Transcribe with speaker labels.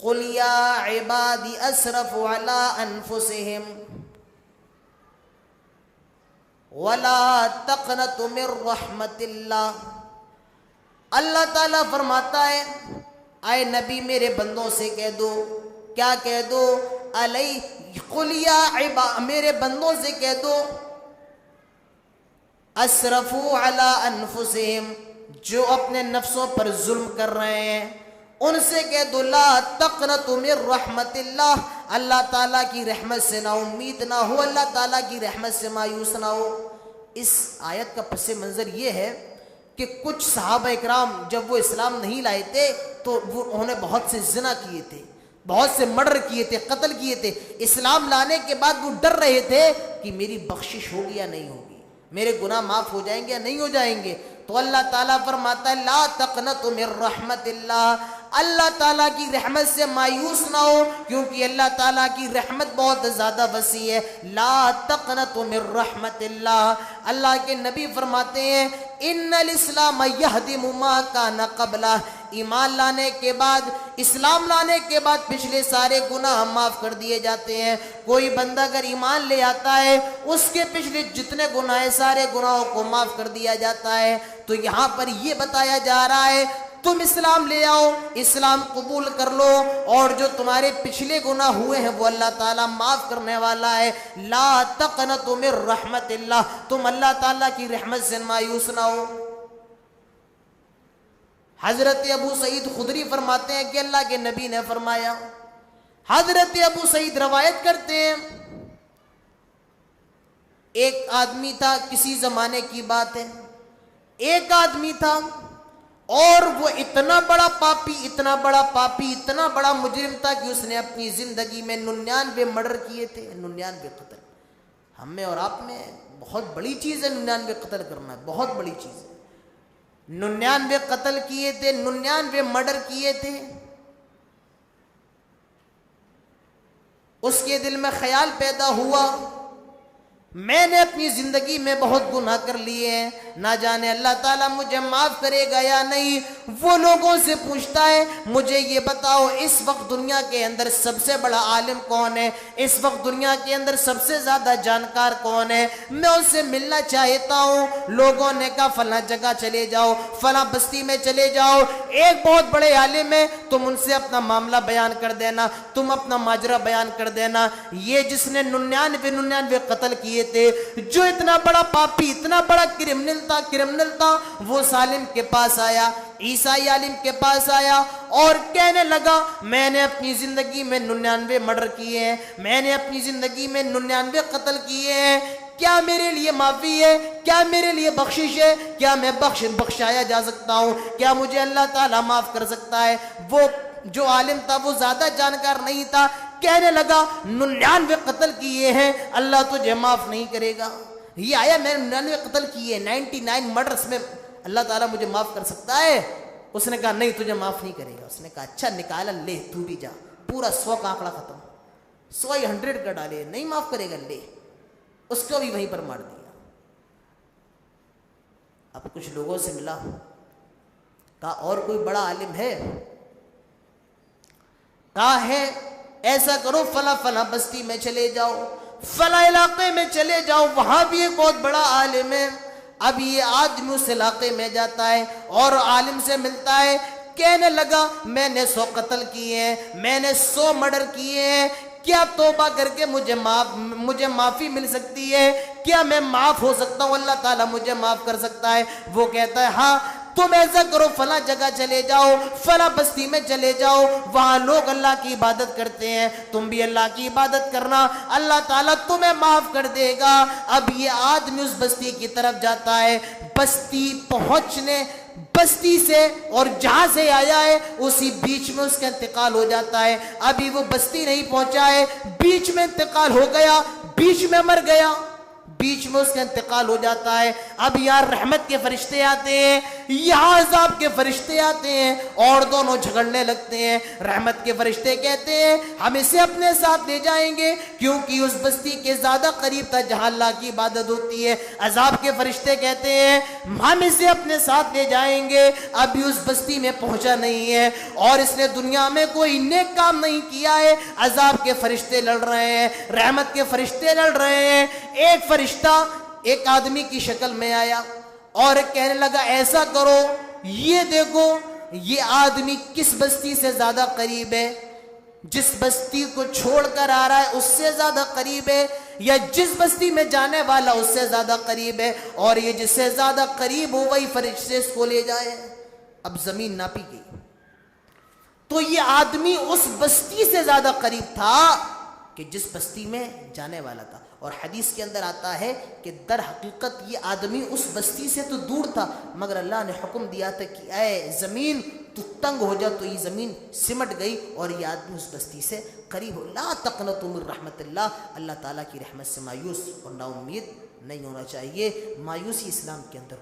Speaker 1: قل یا عبادی اسرفوا علی انفسہم ولا تقنطوا من رحمت اللہ. اللہ تعالیٰ فرماتا ہے اے نبی میرے بندوں سے کہہ دو، کیا کہہ دو؟ قل یا عباد، میرے بندوں سے کہہ دو اسرفوا علی انفسہم، جو اپنے نفسوں پر ظلم کر رہے ہیں ان سے کہہ دو لا تقنطوا من رحمت اللہ، اللہ تعالیٰ کی رحمت سے نا امید نہ ہو، اللہ تعالیٰ کی رحمت سے مایوس نہ ہو. اس آیت کا پس منظر یہ ہے کہ کچھ صحابہ اکرام جب وہ اسلام نہیں لائے تھے تو انہوں نے بہت سے زنا کیے تھے، بہت سے مرڈر کیے تھے، قتل کیے تھے. اسلام لانے کے بعد وہ ڈر رہے تھے کہ میری بخشش ہوگی یا نہیں ہوگی، میرے گناہ معاف ہو جائیں گے یا نہیں ہو جائیں گے. تو اللہ تعالیٰ فرماتا ہے لا تقنطوا من رحمت اللہ، اللہ تعالیٰ کی رحمت سے مایوس نہ ہو، کیونکہ اللہ تعالیٰ کی رحمت بہت زیادہ وسیع ہے. لا تقنطوا من رحمت اللہ. اللہ کے نبی فرماتے ہیں ان الاسلام یہدم ما کان قبلہ، ایمان لانے کے بعد، اسلام لانے کے بعد پچھلے سارے گناہ معاف کر دیے جاتے ہیں. کوئی بندہ اگر ایمان لے آتا ہے اس کے پچھلے جتنے گناہ ہیں سارے گناہوں کو معاف کر دیا جاتا ہے. تو یہاں پر یہ بتایا جا رہا ہے تم اسلام لے آؤ، اسلام قبول کر لو، اور جو تمہارے پچھلے گناہ ہوئے ہیں وہ اللہ تعالیٰ معاف کرنے والا ہے. لا تقنطوا من رحمت اللہ، تم اللہ تعالیٰ کی رحمت سے مایوس نہ ہو. حضرت ابو سعید خدری فرماتے ہیں کہ اللہ کے نبی نے فرمایا، حضرت ابو سعید روایت کرتے ہیں ایک آدمی تھا، کسی زمانے کی بات ہے، ایک آدمی تھا اور وہ اتنا بڑا پاپی، اتنا بڑا پاپی، اتنا بڑا مجرم تھا کہ اس نے اپنی زندگی میں 99 مرڈر کیے تھے. 99 قتل. ہم میں اور آپ میں بہت بڑی چیز ہے 99 قتل کرنا، بہت بڑی چیز ہے. 99 قتل کیے تھے، 99 مرڈر کیے تھے. اس کے دل میں خیال پیدا ہوا میں نے اپنی زندگی میں بہت گناہ کر لیے ہیں، نہ جانے اللہ تعالیٰ مجھے معاف کرے گا یا نہیں. وہ لوگوں سے پوچھتا ہے مجھے یہ بتاؤ اس وقت دنیا کے اندر سب سے بڑا عالم کون ہے، اس وقت دنیا کے اندر سب سے زیادہ جانکار کون ہے، میں ان سے ملنا چاہتا ہوں. لوگوں نے کہا فلاں جگہ چلے جاؤ، فلاں بستی میں چلے جاؤ، ایک بہت بڑے عالم ہے، تم ان سے اپنا معاملہ بیان کر دینا، تم اپنا ماجرا بیان کر دینا. یہ جس نے 99 قتل کیے تھے، جو اتنا بڑا پاپی، اتنا بڑا کرمنل تھا، وہ سالم کے پاس آیا، عیسائی عالم کے پاس آیا اور کہنے لگا میں نے اپنی زندگی میں 99 مرڈر کیے ہیں، میں نے اپنی زندگی میں 99 قتل کیے ہیں، کیا میرے لیے معافی ہے، کیا میرے لیے بخشش ہے، کیا میں بخشایا جا سکتا ہوں، کیا مجھے اللہ تعالیٰ معاف کر سکتا ہے؟ وہ جو عالم تھا وہ زیادہ جانکار نہیں تھا، کہنے لگا 99 قتل کیے ہیں، اللہ تجھے معاف نہیں کرے گا. یہ آیا میں نے 99 قتل کیے، 99 مرڈرز میں اللہ تعالیٰ مجھے معاف کر سکتا ہے؟ اس نے کہا نہیں تجھے معاف نہیں کرے گا. اس نے کہا اچھا نکالا، لے تو بھی جا، پورا 100 کا آنکڑا ختم، 100 کا ڈالے، نہیں معاف کرے گا، لے. اس کو بھی وہیں پر مار دیا. اب کچھ لوگوں سے ملا، کہا اور کوئی بڑا عالم ہے؟ کہا ہے، ایسا کرو فلاں بستی میں چلے جاؤ، فلاں علاقے میں چلے جاؤ، وہاں بھی ایک بہت بڑا عالم ہے. اب یہ آدمی اس علاقے میں جاتا ہے اور عالم سے ملتا ہے، کہنے لگا میں نے 100 قتل کیے ہیں، میں نے 100 مرڈر کیے ہیں، کیا توبہ کر کے مجھے معافی مل سکتی ہے؟ کیا میں معاف ہو سکتا ہوں؟ اللہ تعالیٰ مجھے معاف کر سکتا ہے؟ وہ کہتا ہے ہاں. تم ایسا کرو فلاں جگہ چلے جاؤ، فلاں بستی میں چلے جاؤ، وہاں لوگ اللہ کی عبادت کرتے ہیں، تم بھی اللہ کی عبادت کرنا، اللہ تعالیٰ تمہیں معاف کر دے گا. اب یہ آدمی اس بستی کی طرف جاتا ہے، بستی سے اور جہاں سے آیا ہے اسی بیچ میں اس کا انتقال ہو جاتا ہے. ابھی وہ بستی نہیں پہنچا ہے، بیچ میں انتقال ہو گیا، بیچ میں مر گیا، بیچ میں اس کا انتقال ہو جاتا ہے. اب یہاں رحمت کے فرشتے آتے ہیں، یہاں عذاب کے فرشتے آتے ہیں، اور دونوں جھگڑنے لگتے ہیں۔ رحمت کے فرشتے کہتے ہیں ہم اسے اپنے ساتھ لے جائیں گے کیونکہ اس بستی کے زیادہ قریب تھا جہاں اللہ کی عبادت ہوتی ہے۔ عذاب کے فرشتے کہتے ہیں ہم اسے اپنے ساتھ لے جائیں گے، ابھی اس بستی میں پہنچا نہیں ہے اور اس نے دنیا میں کوئی نیک کام نہیں کیا ہے۔ عذاب کے فرشتے لڑ رہے ہیں، رحمت کے فرشتے لڑ رہے ہیں۔ ایک فرشتہ ایک آدمی کی شکل میں آیا اور کہنے لگا ایسا کرو، یہ دیکھو یہ آدمی کس بستی سے زیادہ قریب ہے، جس بستی کو چھوڑ کر آ رہا ہے اس سے زیادہ قریب ہے یا جس بستی میں جانے والا اس سے زیادہ قریب ہے، اور یہ جس سے زیادہ قریب ہو وہی فرشتے اس کو لے جائے۔ اب زمین ناپی گئی تو یہ آدمی اس بستی سے زیادہ قریب تھا کہ جس بستی میں جانے والا تھا، اور حدیث کے اندر آتا ہے کہ در حقیقت یہ آدمی اس بستی سے تو دور تھا مگر اللہ نے حکم دیا تھا کہ اے زمین تو تنگ ہو جا، تو یہ زمین سمٹ گئی اور یہ آدمی اس بستی سے قریب ہو۔ لا تقنطوا من رحمت اللہ، اللہ تعالیٰ کی رحمت سے مایوس اور نا امید نہیں ہونا چاہیے۔ مایوسی اسلام کے اندر